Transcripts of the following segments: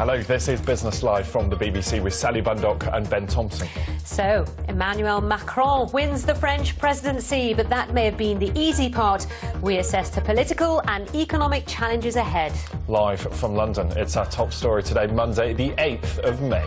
Hello, this is Business Live from the BBC with Sally Bundock and Ben Thompson. So, Emmanuel Macron wins the French presidency, but that may have been the easy part. We assess the political and economic challenges ahead. Live from London, it's our top story today, Monday, the 8th of May.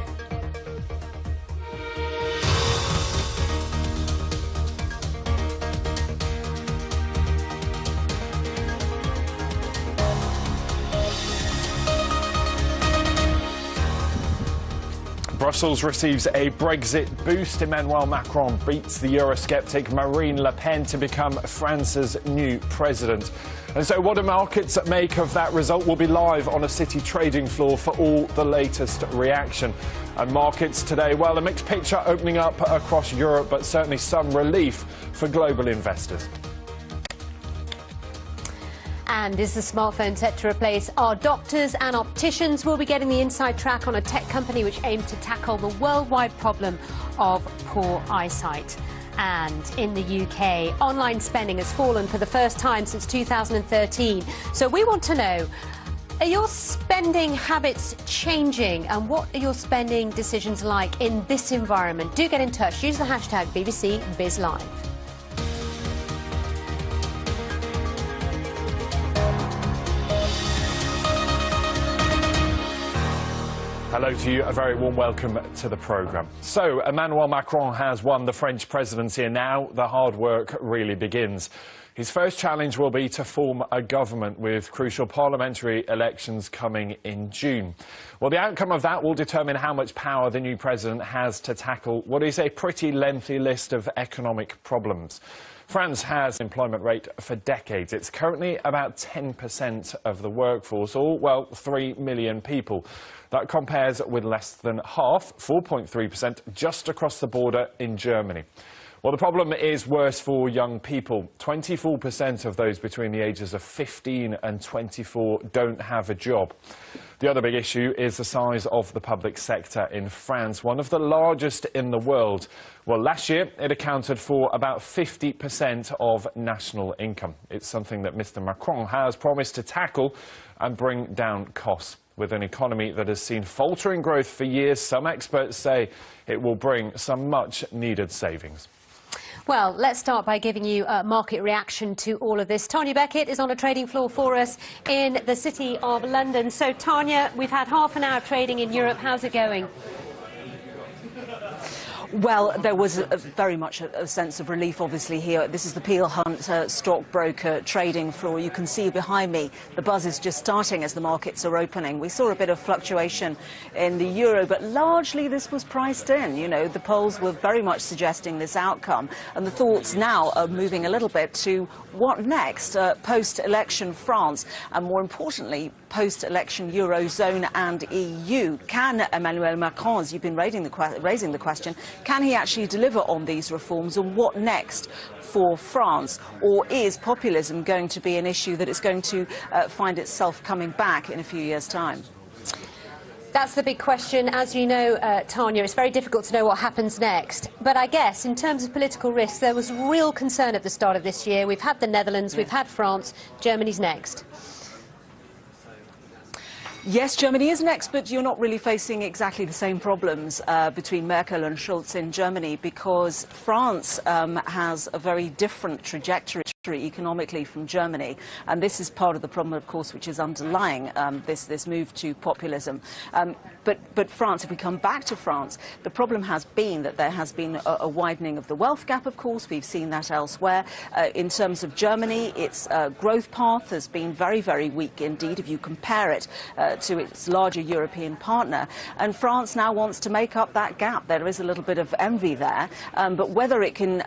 Brussels receives a Brexit boost. Emmanuel Macron beats the Eurosceptic Marine Le Pen to become France's new president. And so what do markets make of that result? We'll be live on a city trading floor for all the latest reaction. And markets today, well, a mixed picture opening up across Europe, but certainly some relief for global investors. And is the smartphone set to replace our doctors and opticians? We'll be getting the inside track on a tech company which aims to tackle the worldwide problem of poor eyesight. And in the UK, online spending has fallen for the first time since 2013. So we want to know, are your spending habits changing? And what are your spending decisions like in this environment? Do get in touch. Use the hashtag BBC BizLive. Hello to you, a very warm welcome to the programme. So, Emmanuel Macron has won the French presidency and now the hard work really begins. His first challenge will be to form a government with crucial parliamentary elections coming in June. Well, the outcome of that will determine how much power the new president has to tackle what is a pretty lengthy list of economic problems. France has an employment rate for decades. It's currently about 10% of the workforce, or, well, 3 million people. That compares with less than half, 4.3%, just across the border in Germany. Well, the problem is worse for young people. 24% of those between the ages of 15 and 24 don't have a job. The other big issue is the size of the public sector in France, one of the largest in the world. Well, last year it accounted for about 50% of national income. It's something that Mr. Macron has promised to tackle and bring down costs. With an economy that has seen faltering growth for years, some experts say it will bring some much-needed savings. Well, let's start by giving you a market reaction to all of this. Tanya Beckett is on a trading floor for us in the city of London. So, Tanya, we've had half an hour of trading in Europe. How's it going? Well, there was very much a sense of relief, obviously, here. This is the Peel Hunt stockbroker trading floor. You can see behind me the buzz is just starting as the markets are opening. We saw a bit of fluctuation in the euro, but largely this was priced in. You know, the polls were very much suggesting this outcome, and the thoughts now are moving a little bit to what next, post-election France, and more importantly, post-election Eurozone and EU. Can Emmanuel Macron, as you've been raising the question, can he actually deliver on these reforms, and what next for France? Or is populism going to be an issue that is going to find itself coming back in a few years' time? That's the big question. As you know, Tanya, it's very difficult to know what happens next. But I guess in terms of political risks, there was real concern at the start of this year. We've had the Netherlands, we've had France, Germany's next. Yes, Germany is next, but you're not really facing exactly the same problems between Merkel and Schulz in Germany, because France has a very different trajectory economically from Germany, and this is part of the problem, of course, which is underlying this move to populism. But France, if we come back to France, the problem has been that there has been a widening of the wealth gap, of course. We've seen that elsewhere. In terms of Germany, its growth path has been very, very weak indeed if you compare it to its larger European partner. And France now wants to make up that gap. There is a little bit of envy there. But whether it can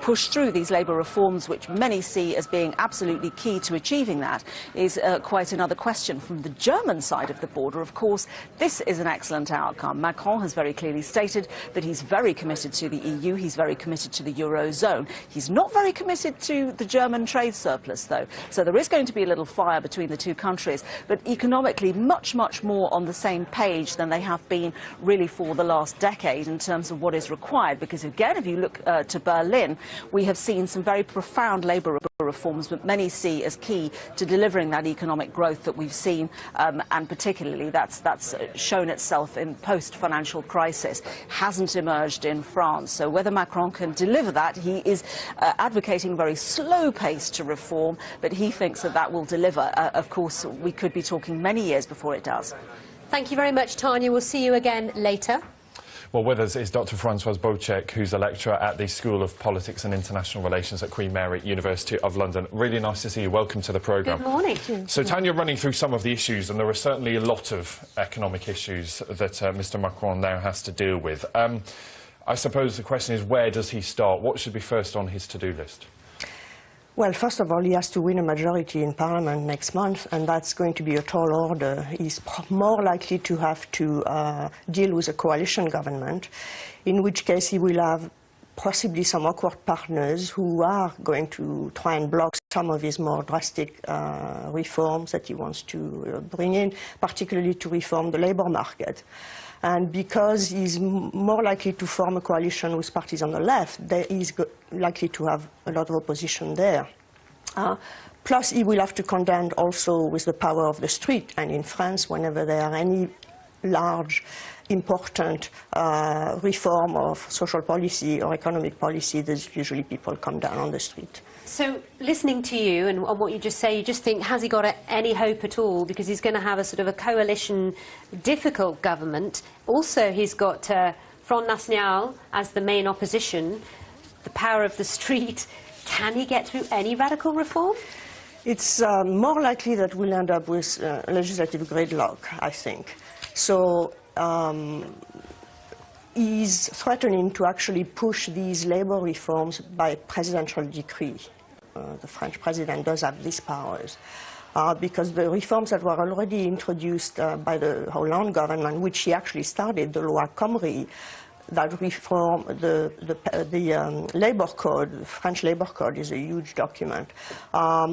push through these labour reforms, which many see as being absolutely key to achieving that, is quite another question. From the German side of the border, of course, this is an excellent outcome. Macron has very clearly stated that he's very committed to the EU, he's very committed to the Eurozone. He's not very committed to the German trade surplus, though. So there is going to be a little fire between the two countries, but economically much, much more on the same page than they have been really for the last decade in terms of what is required. Because again, if you look to Berlin, we have seen some very profound labour reforms, but many see as key to delivering that economic growth that we've seen, and particularly that's shown itself in post-financial crisis, hasn't emerged in France. So whether Macron can deliver that, he is advocating a very slow pace to reform, but he thinks that that will deliver. Of course, we could be talking many years before it does. Thank you very much, Tanya. We'll see you again later. Well, with us is Dr. Françoise Bocek, who's a lecturer at the School of Politics and International Relations at Queen Mary, University of London. Really nice to see you. Welcome to the programme. Good morning. So, Tanya, running through some of the issues, and there are certainly a lot of economic issues that Mr Macron now has to deal with. I suppose the question is, where does he start? What should be first on his to-do list? Well, first of all, he has to win a majority in Parliament next month, and that's going to be a tall order. He's more likely to have to deal with a coalition government, in which case he will have possibly some awkward partners who are going to try and block some of his more drastic reforms that he wants to bring in, particularly to reform the labour market. And because he's more likely to form a coalition with parties on the left, he's likely to have a lot of opposition there. Plus, he will have to contend also with the power of the street. And in France, whenever there are any large, important reform of social policy or economic policy, there's usually people come down on the street. So, listening to you and what you just say, you just think, has he got any hope at all? Because he's going to have a sort of a coalition, difficult government. Also, he's got Front National as the main opposition, the power of the street. Can he get through any radical reform? It's more likely that we'll end up with legislative gridlock, I think. So he's threatening to actually push these labour reforms by presidential decree. The French president does have these powers. Because the reforms that were already introduced by the Hollande government, which he actually started, the Loi Khomri, that reform the labour code, the French labour code is a huge document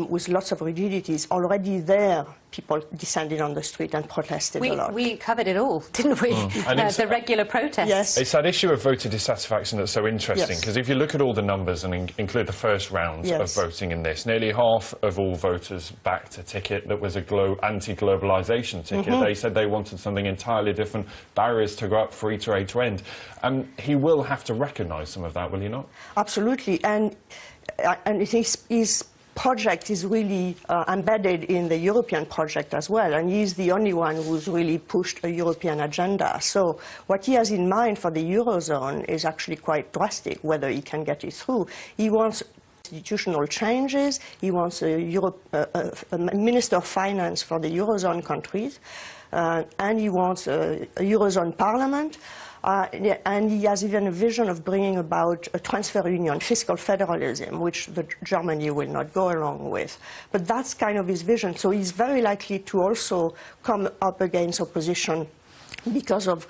with lots of rigidities. Already there, people descended on the street and protested a lot. We covered it all, didn't we? The regular protests. Yes. It's that issue of voter dissatisfaction that's so interesting, Yes. because if you look at all the numbers and include the first rounds Yes. of voting in this, nearly half of all voters backed a ticket that was a anti-globalisation ticket. They said they wanted something entirely different, barriers to go up, free trade to end. And he will have to recognise some of that, will he not? Absolutely. And his project is really embedded in the European project as well, and he's the only one who's really pushed a European agenda. So what he has in mind for the Eurozone is actually quite drastic, whether he can get it through. He wants institutional changes, he wants a Minister of Finance for the Eurozone countries, and he wants a Eurozone Parliament. And he has even a vision of bringing about a transfer union, fiscal federalism, which Germany will not go along with. But that's kind of his vision. So he's very likely to also come up against opposition because of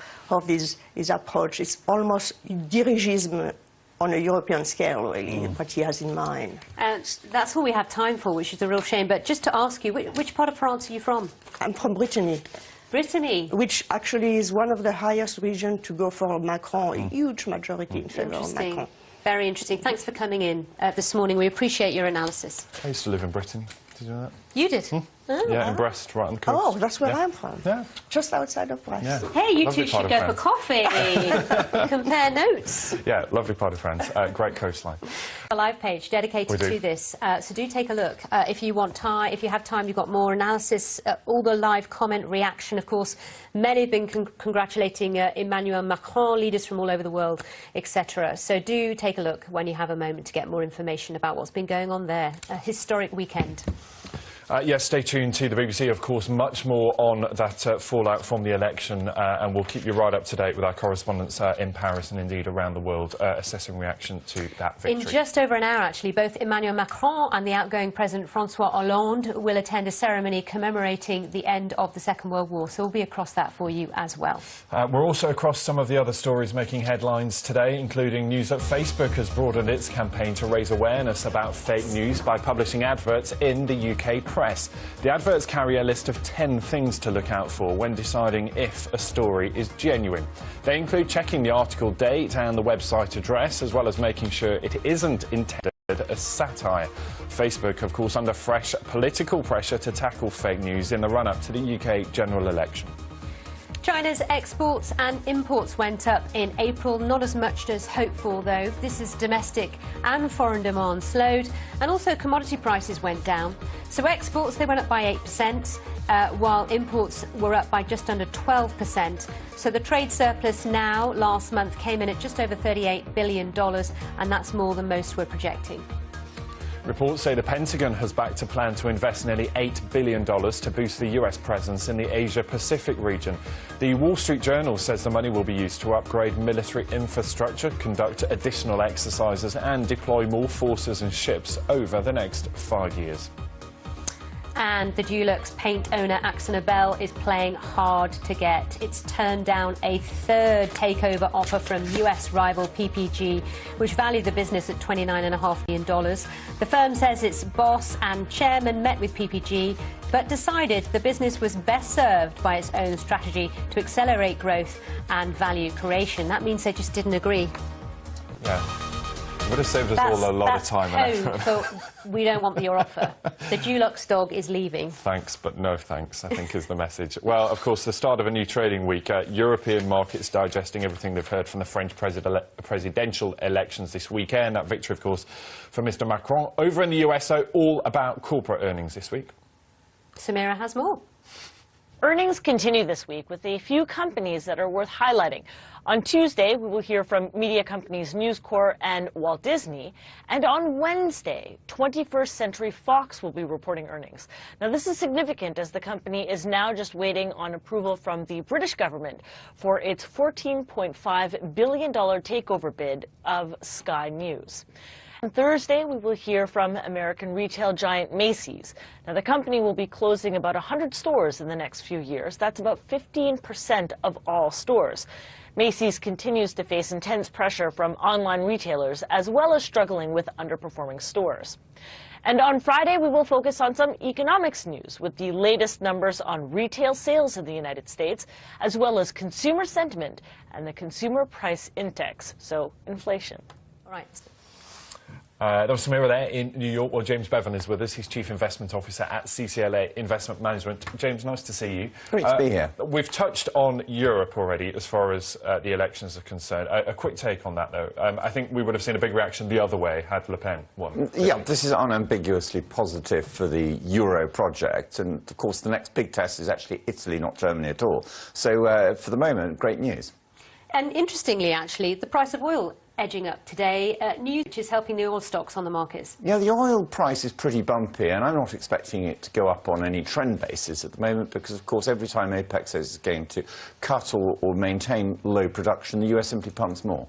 his approach. It's almost dirigisme on a European scale, really, what he has in mind. That's all we have time for, which is a real shame. But just to ask you, which part of France are you from? I'm from Brittany. Brittany. Which actually is one of the highest regions to go for Macron, a huge majority in favour of Macron. Very interesting. Thanks for coming in this morning. We appreciate your analysis. I used to live in Brittany. Did you know that? You did? Oh, Yeah, in Brest, right on the coast. Oh, that's where I'm from. Yeah. Just outside of Brest. Yeah. Hey, you Lovely two part should of go for France. coffee. Compare notes. Yeah, lovely part of France. Great coastline. A live page dedicated to this, so do take a look. If you want time, if you have time, you've got more analysis, all the live comment reaction. Of course, many have been congratulating Emmanuel Macron, leaders from all over the world, etc. So do take a look when you have a moment to get more information about what's been going on there. A historic weekend. Yes, stay tuned to the BBC, of course, much more on that fallout from the election, and we'll keep you right up to date with our correspondents in Paris and indeed around the world assessing reaction to that victory. In just over an hour, actually, both Emmanuel Macron and the outgoing President François Hollande will attend a ceremony commemorating the end of the Second World War, so we'll be across that for you as well. We're also across some of the other stories making headlines today, including news that Facebook has broadened its campaign to raise awareness about fake news by publishing adverts in the UK press. The adverts carry a list of 10 things to look out for when deciding if a story is genuine. They include checking the article date and the website address, as well as making sure it isn't intended as satire. Facebook, of course, under fresh political pressure to tackle fake news in the run-up to the UK general election. China's exports and imports went up in April, not as much as hoped for, though. This is domestic and foreign demand slowed, and also commodity prices went down. So exports, they went up by 8%, while imports were up by just under 12%. So the trade surplus now, last month, came in at just over $38 billion, and that's more than most were projecting. Reports say the Pentagon has backed a plan to invest nearly $8 billion to boost the US presence in the Asia-Pacific region. The Wall Street Journal says the money will be used to upgrade military infrastructure, conduct additional exercises and deploy more forces and ships over the next 5 years. And the Dulux paint owner Akzo is playing hard to get. It's turned down a third takeover offer from US rival PPG, which valued the business at $29.5 million. The firm says its boss and chairman met with PPG, but decided the business was best served by its own strategy to accelerate growth and value creation. That means they just didn't agree. Yeah. Would have saved us all a lot of time and effort. So we don't want your offer. The Dulux dog is leaving. Thanks, but no thanks, I think is the message. Well, of course, the start of a new trading week. European markets digesting everything they've heard from the French presidential elections this weekend. That victory, of course, for Mr. Macron. Over in the US, though, all about corporate earnings this week. Samira has more. Earnings continue this week with a few companies that are worth highlighting. On Tuesday, we will hear from media companies News Corp and Walt Disney. And on Wednesday, 21st Century Fox will be reporting earnings. Now, this is significant as the company is now just waiting on approval from the British government for its $14.5 billion takeover bid of Sky News. On Thursday, we will hear from American retail giant Macy's. Now, the company will be closing about 100 stores in the next few years. That's about 15% of all stores. Macy's continues to face intense pressure from online retailers, as well as struggling with underperforming stores. And on Friday, we will focus on some economics news with the latest numbers on retail sales in the United States, as well as consumer sentiment and the Consumer Price Index, so inflation. All right. That was Samira there in New York. Well, James Bevan is with us. He's Chief Investment Officer at CCLA Investment Management. James, nice to see you. Great to be here. We've touched on Europe already as far as the elections are concerned. A quick take on that, though. I think we would have seen a big reaction the other way had Le Pen won. Yeah, this is unambiguously positive for the Euro project. And, of course, the next big test is actually Italy, not Germany at all. So, for the moment, great news. And interestingly, actually, the price of oil edging up today. News which is helping the oil stocks on the markets. Yeah, the oil price is pretty bumpy, and I'm not expecting it to go up on any trend basis at the moment because, of course, every time OPEC says it's going to cut or maintain low production, the US simply pumps more.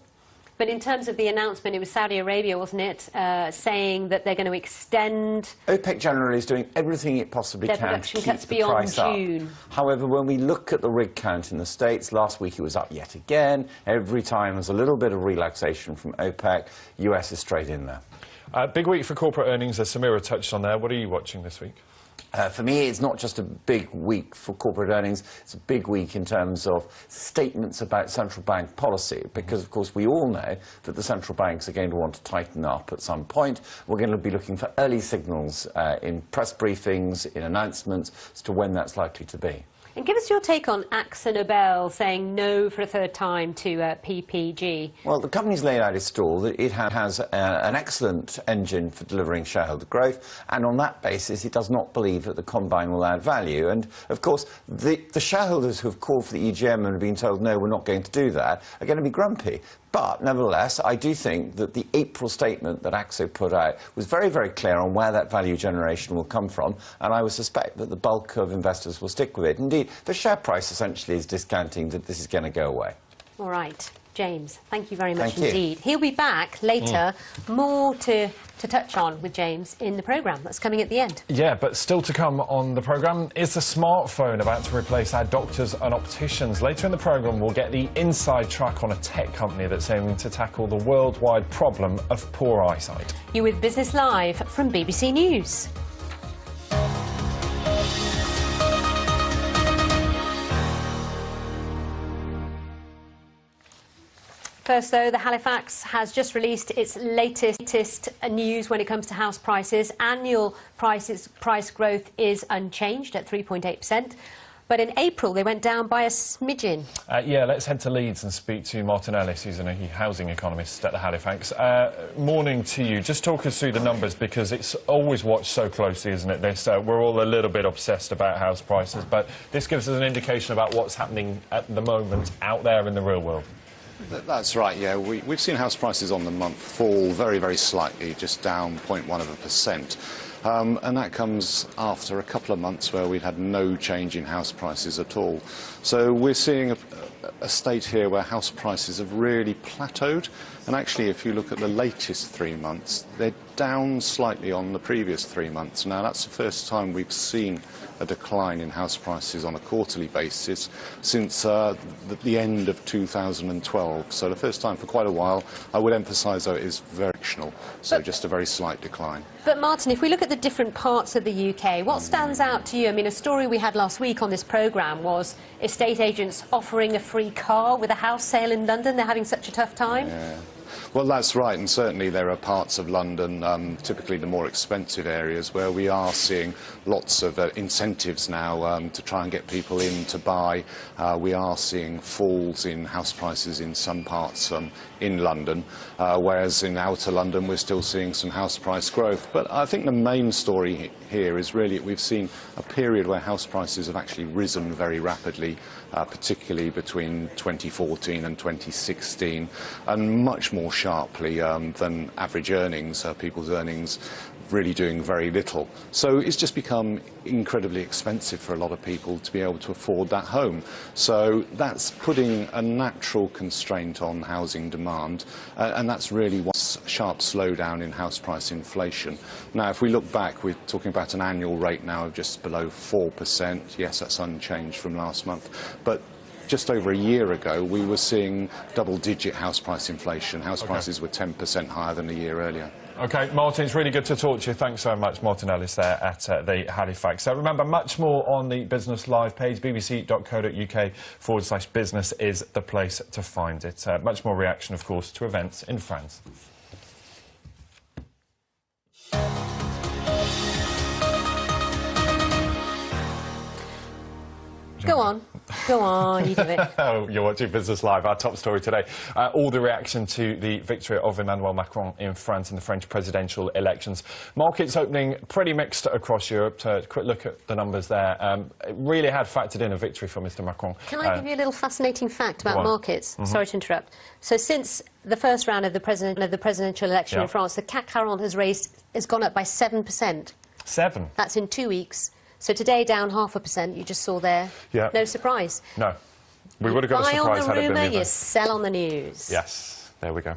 But in terms of the announcement, it was Saudi Arabia, wasn't it, saying that they're going to extend... OPEC generally is doing everything it possibly can to keep the price up. June. However, when we look at the rig count in the States, last week it was up yet again. Every time there's a little bit of relaxation from OPEC, US is straight in there. Big week for corporate earnings, as Samira touched on there. What are you watching this week? For me, it's not just a big week for corporate earnings, it's a big week in terms of statements about central bank policy, because, of course, we all know that the central banks are going to want to tighten up at some point. We're going to be looking for early signals in press briefings, in announcements, as to when that's likely to be. And give us your take on AkzoNobel saying no for a third time to PPG. Well, the company's laid out its stall that it has an excellent engine for delivering shareholder growth, and on that basis it does not believe that the combine will add value. And, of course, the shareholders who have called for the EGM and have been told, no, we're not going to do that, are going to be grumpy. But, nevertheless, I do think that the April statement that Akzo put out was very, very clear on where that value generation will come from, and I would suspect that the bulk of investors will stick with it. Indeed, the share price essentially is discounting that this is going to go away. All right. James, thank you very much Thank you. indeed. He'll be back later. More to touch on with James in the programme. That's coming at the end. Yeah, but still to come on the programme is the smartphone about to replace our doctors and opticians. Later in the programme, we'll get the inside track on a tech company that's aiming to tackle the worldwide problem of poor eyesight. You're with Business Live from BBC News. first, though, the Halifax has just released its latest news when it comes to house prices. Annual price growth is unchanged at 3.8%. But in April, they went down by a smidgen. Yeah, let's head to Leeds and speak to Martin Ellis, who's a housing economist at the Halifax. Morning to you. Just talk us through the numbers, because it's always watched so closely, isn't it, this? We're all a little bit obsessed about house prices, but this gives us an indication about what's happening at the moment out there in the real world. That's right, yeah. We've seen house prices on the month fall very, very slightly, just down 0.1%. And that comes after a couple of months where we'd had no change in house prices at all. So we're seeing a state here where house prices have really plateaued. And actually, if you look at the latest 3 months, they're down slightly on the previous 3 months. Now, that's the first time we've seen a decline in house prices on a quarterly basis since the end of 2012. So the first time for quite a while. I would emphasise, though, it is very directional, so just a very slight decline. But, Martin, if we look at the different parts of the UK, what stands out to you? I mean, a story we had last week on this programme was estate agents offering a free car with a house sale in London. They're having such a tough time. Yeah. Well, that's right, and certainly there are parts of London, typically the more expensive areas, where we are seeing lots of incentives now to try and get people in to buy. We are seeing falls in house prices in some parts in London, whereas in outer London we're still seeing some house price growth. But I think the main story here is really we've seen a period where house prices have actually risen very rapidly, particularly between 2014 and 2016, and much more sharply than average earnings, people's earnings really doing very little. So it's just become incredibly expensive for a lot of people to be able to afford that home. So that's putting a natural constraint on housing demand, and that's really what's a sharp slowdown in house price inflation. Now, if we look back, we're talking about an annual rate now of just below 4%. Yes, that's unchanged from last month. But just over a year ago, we were seeing double-digit house price inflation. House prices were 10% higher than a year earlier. OK, Martin, it's really good to talk to you. Thanks so much, Martin Ellis there at the Halifax. So remember, much more on the Business Live page, bbc.co.uk/business is the place to find it. Much more reaction, of course, to events in France. Go on, you do it. Oh, you're watching Business Live. Our top story today, all the reaction to the victory of Emmanuel Macron in France in the French presidential elections. Markets opening pretty mixed across Europe. A quick look at the numbers there. It really had factored in a victory for Mr Macron. Can I give you a little fascinating fact about markets? Sorry to interrupt. So since the first round of the presidential election in France, the CAC 40 has gone up by 7%. 7? That's in 2 weeks. So today, down 0.5%, you just saw there. Yeah. No surprise. No. We would have got a surprise had it been the other. Buy on the rumour, you sell on the news. Yes, there we go.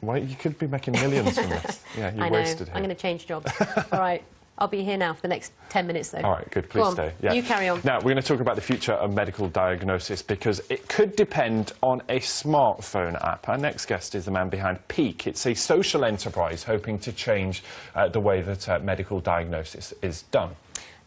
Well, you could be making millions from this. Yeah, you wasted it. I'm going to change jobs. All right. I'll be here now for the next 10 minutes, though. All right, good. Please stay. Yeah. You carry on. Now, we're going to talk about the future of medical diagnosis, because it could depend on a smartphone app. Our next guest is the man behind Peak. It's a social enterprise hoping to change the way that medical diagnosis is done.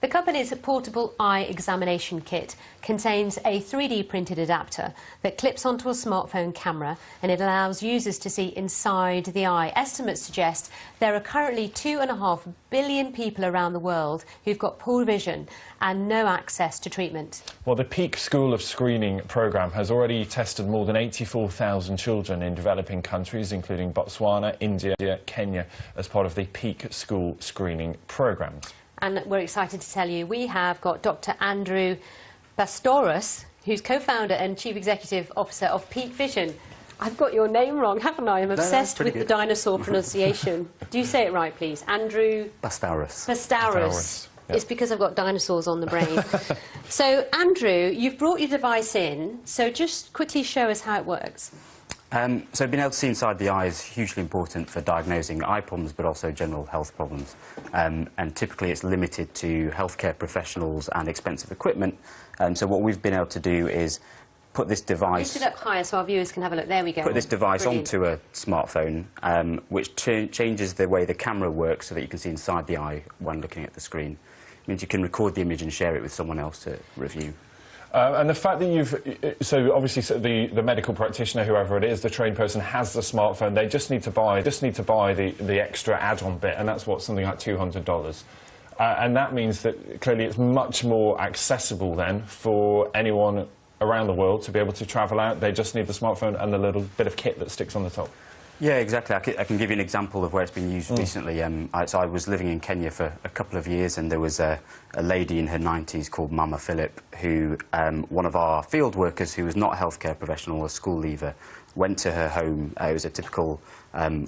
The company's portable eye examination kit contains a 3D printed adapter that clips onto a smartphone camera, and it allows users to see inside the eye. Estimates suggest there are currently 2.5 billion people around the world who've got poor vision and no access to treatment. Well, the Peak School of Screening programme has already tested more than 84,000 children in developing countries, including Botswana, India, Kenya, as part of the Peak School Screening programme. And we're excited to tell you we have got Dr. Andrew Pastoros, who's co-founder and chief executive officer of Peak Vision. I've got your name wrong, haven't I? I'm obsessed with the dinosaur pronunciation. Do you say it right, please? Andrew... Pastoros. Pastoros. Yep. It's because I've got dinosaurs on the brain. So, Andrew, you've brought your device in, so just quickly show us how it works. So being able to see inside the eye is hugely important for diagnosing eye problems, but also general health problems. And typically it's limited to healthcare professionals and expensive equipment. So what we've been able to do is put this device... Lift it up higher so our viewers can have a look. There we go. Put this device onto a smartphone, which changes the way the camera works so that you can see inside the eye when looking at the screen. It means you can record the image and share it with someone else to review. And the fact that so obviously the medical practitioner, whoever it is, the trained person has the smartphone, they just need to buy the extra add-on bit, and that's what, something like $200. And that means that clearly it's much more accessible then for anyone around the world to be able to travel out. They just need the smartphone and the little bit of kit that sticks on the top. Yeah, exactly. I can give you an example of where it's been used recently. So I was living in Kenya for a couple of years, and there was a lady in her 90s called Mama Philip, who one of our field workers, who was not a healthcare professional, a school leaver, went to her home. It was a typical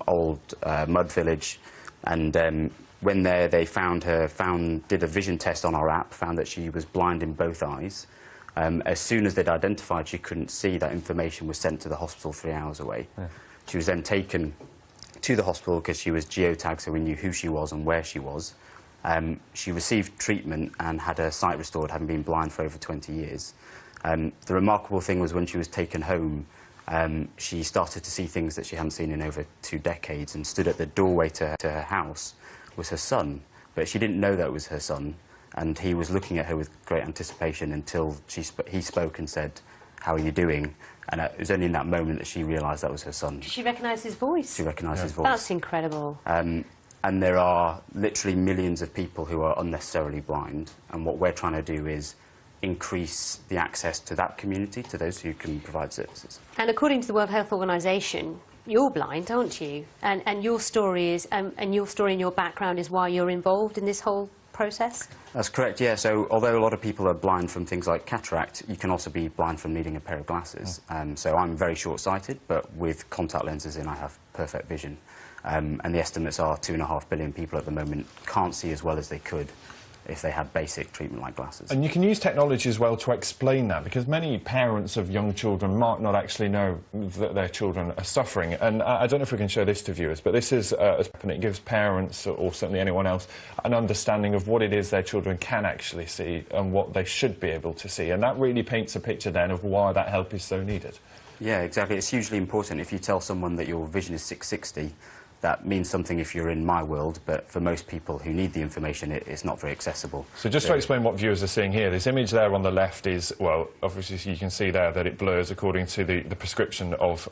old mud village, and when there they did a vision test on our app, found that she was blind in both eyes. As soon as they'd identified she couldn't see, that information was sent to the hospital 3 hours away. Yeah. She was then taken to the hospital because she was geotagged, so we knew who she was and where she was. She received treatment and had her sight restored, having been blind for over 20 years. The remarkable thing was when she was taken home, she started to see things that she hadn't seen in over 2 decades, and stood at the doorway to her house was her son. But she didn't know that was her son, and he was looking at her with great anticipation until he spoke and said, "How are you doing?" And it was only in that moment that she realised that was her son. Did she recognise his voice? She recognised his voice. That's incredible. And there are literally millions of people who are unnecessarily blind, and what we're trying to do is increase the access to that community, to those who can provide services. And according to the World Health Organization, you're blind, aren't you? And your story is, and your story and your background is why you're involved in this whole process? That's correct, yeah. So although a lot of people are blind from things like cataract, you can also be blind from needing a pair of glasses. So I'm very short-sighted, but with contact lenses in, I have perfect vision. And the estimates are 2.5 billion people at the moment can't see as well as they could if they had basic treatment like glasses. And you can use technology as well to explain that, because many parents of young children might not actually know that their children are suffering. And I don't know if we can show this to viewers, but this is, and it gives parents, or certainly anyone else, an understanding of what it is their children can actually see and what they should be able to see. And that really paints a picture then of why that help is so needed. Yeah, exactly. It's hugely important. If you tell someone that your vision is 660, that means something if you're in my world, but for most people who need the information, it's not very accessible. So just to explain what viewers are seeing here, this image there on the left is, well, obviously you can see there that it blurs according to the prescription of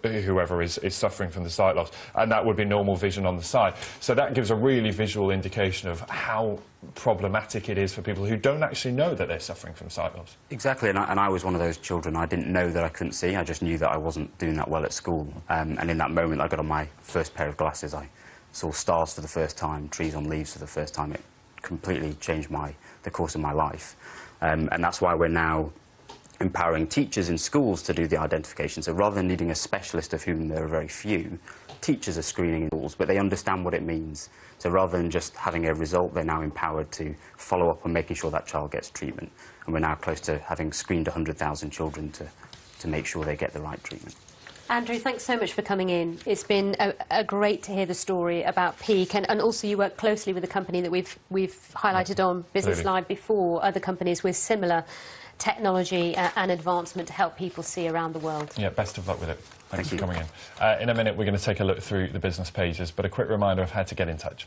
whoever is suffering from the sight loss, and that would be normal vision on the side. So that gives a really visual indication of how problematic it is for people who don't actually know that they're suffering from sight loss. Exactly, and I was one of those children. I didn't know that I couldn't see, I just knew that I wasn't doing that well at school. And in that moment I got on my first pair of glasses, I saw stars for the first time, trees on leaves for the first time. It completely changed the course of my life. And that's why we're now empowering teachers in schools to do the identification. So rather than needing a specialist, of whom there are very few, teachers are screening in schools, but they understand what it means. So rather than just having a result, they're now empowered to follow up on making sure that child gets treatment. And we're now close to having screened 100,000 children to make sure they get the right treatment. Andrew, thanks so much for coming in. It's been great to hear the story about Peak, and also you work closely with a company that we've highlighted on Business Live before, other companies with similar technology and advancement to help people see around the world. Yeah, best of luck with it. Thanks for coming in. In a minute, we're going to take a look through the business pages, but a quick reminder of how to get in touch.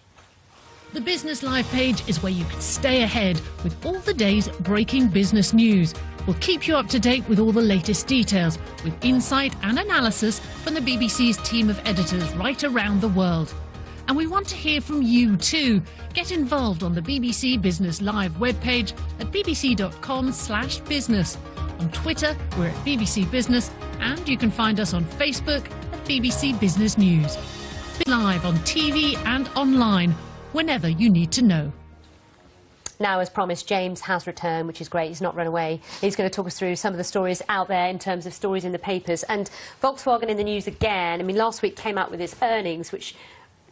The Business Live page is where you can stay ahead with all the day's breaking business news. We'll keep you up to date with all the latest details, with insight and analysis from the BBC's team of editors right around the world. And we want to hear from you too. Get involved on the BBC Business Live webpage at bbc.com/business. On Twitter, we're at BBC Business, and you can find us on Facebook at BBC Business News. Live on TV and online, whenever you need to know. Now, as promised, James has returned, which is great. He's not run away. He's going to talk us through some of the stories out there in terms of stories in the papers. And Volkswagen in the news again. I mean, last week came out with its earnings, which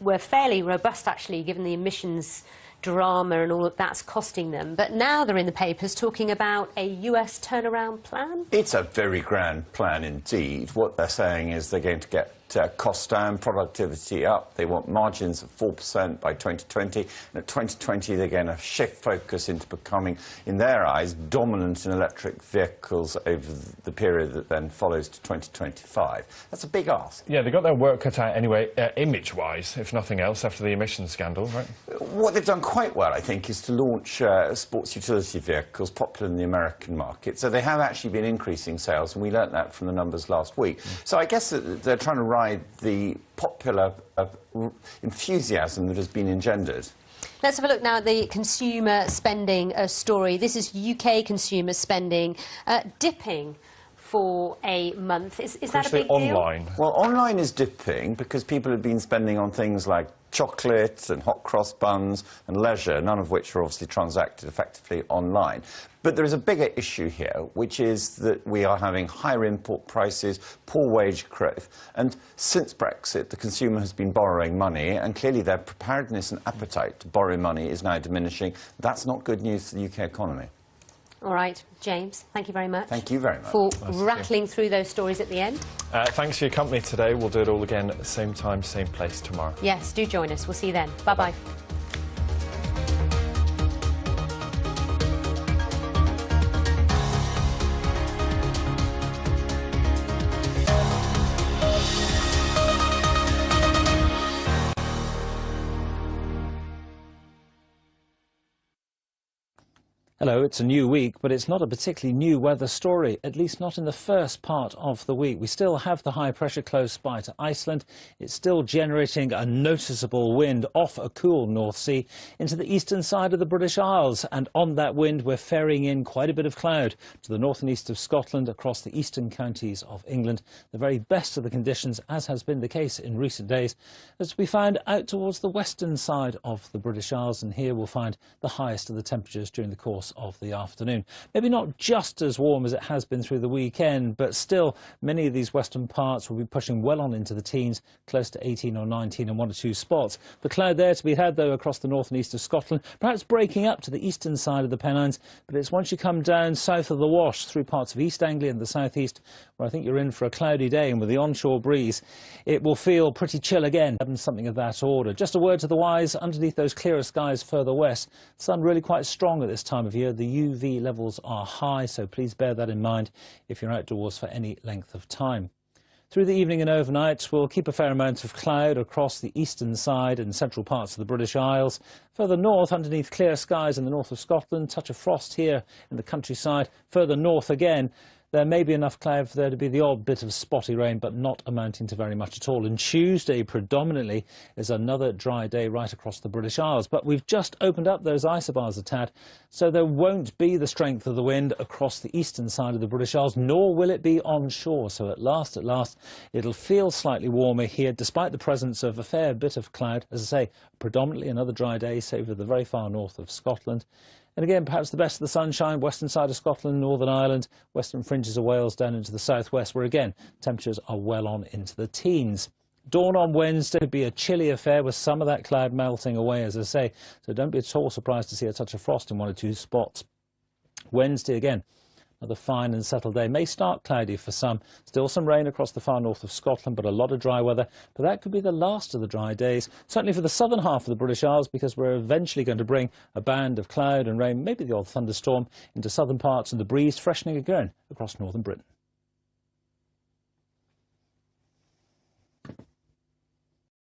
were fairly robust, actually, given the emissions drama and all that that's costing them. But now they're in the papers talking about a US turnaround plan. It's a very grand plan indeed. What they're saying is they're going to get costs down, productivity up. They want margins of 4% by 2020. And at 2020, they're going to shift focus into becoming, in their eyes, dominant in electric vehicles over the period that then follows to 2025. That's a big ask. Yeah, they got their work cut out anyway, image-wise, if nothing else, after the emissions scandal, right? What they've done quite well, I think, is to launch sports utility vehicles popular in the American market. So they have actually been increasing sales, and we learnt that from the numbers last week. So I guess that they're trying to ride the popular enthusiasm that has been engendered. Let's have a look now at the consumer spending story. This is UK consumer spending dipping for a month. Is that a big deal? Online. Well, online is dipping because people have been spending on things like chocolates and hot cross buns and leisure, none of which are obviously transacted effectively online. But there is a bigger issue here, which is that we are having higher import prices, poor wage growth, and since Brexit, the consumer has been borrowing money, and clearly their preparedness and appetite to borrow money is now diminishing. That's not good news for the UK economy. All right, James, thank you very much. Thank you very much. For rattling through those stories at the end. Thanks for your company today. We'll do it all again at the same time, same place tomorrow. Yes, do join us. We'll see you then. Bye-bye. Hello, it's a new week, but it's not a particularly new weather story, at least not in the first part of the week. We still have the high pressure close by to Iceland. It's still generating a noticeable wind off a cool North Sea into the eastern side of the British Isles. And on that wind, we're ferrying in quite a bit of cloud to the north and east of Scotland, across the eastern counties of England. The very best of the conditions, as has been the case in recent days, as we find out towards the western side of the British Isles. And here we'll find the highest of the temperatures during the course of the afternoon. Maybe not just as warm as it has been through the weekend, but still many of these western parts will be pushing well on into the teens, close to 18 or 19 in one or two spots. The cloud there to be had, though, across the north and east of Scotland, perhaps breaking up to the eastern side of the Pennines, but it's once you come down south of the Wash through parts of East Anglia and the southeast, where I think you're in for a cloudy day, and with the onshore breeze, it will feel pretty chill again, something of that order. Just a word to the wise, underneath those clearer skies further west, sun really quite strong at this time of year. The UV levels are high, so please bear that in mind if you're outdoors for any length of time. Through the evening and overnight, we'll keep a fair amount of cloud across the eastern side and central parts of the British Isles. Further north, underneath clear skies in the north of Scotland, touch of frost here in the countryside. Further north again, there may be enough cloud for there to be the odd bit of spotty rain, but not amounting to very much at all. And Tuesday, predominantly, is another dry day right across the British Isles. But we've just opened up those isobars a tad, so there won't be the strength of the wind across the eastern side of the British Isles, nor will it be onshore. So at last, it'll feel slightly warmer here, despite the presence of a fair bit of cloud. As I say, predominantly another dry day, save for the very far north of Scotland. And again, perhaps the best of the sunshine, western side of Scotland, Northern Ireland, western fringes of Wales down into the southwest, where again, temperatures are well on into the teens. Dawn on Wednesday could be a chilly affair with some of that cloud melting away, as I say, so don't be at all surprised to see a touch of frost in one or two spots. Wednesday again, another fine and settled day. May start cloudy for some. Still some rain across the far north of Scotland, but a lot of dry weather. But that could be the last of the dry days, certainly for the southern half of the British Isles, because we're eventually going to bring a band of cloud and rain, maybe the odd thunderstorm, into southern parts, and the breeze freshening again across northern Britain.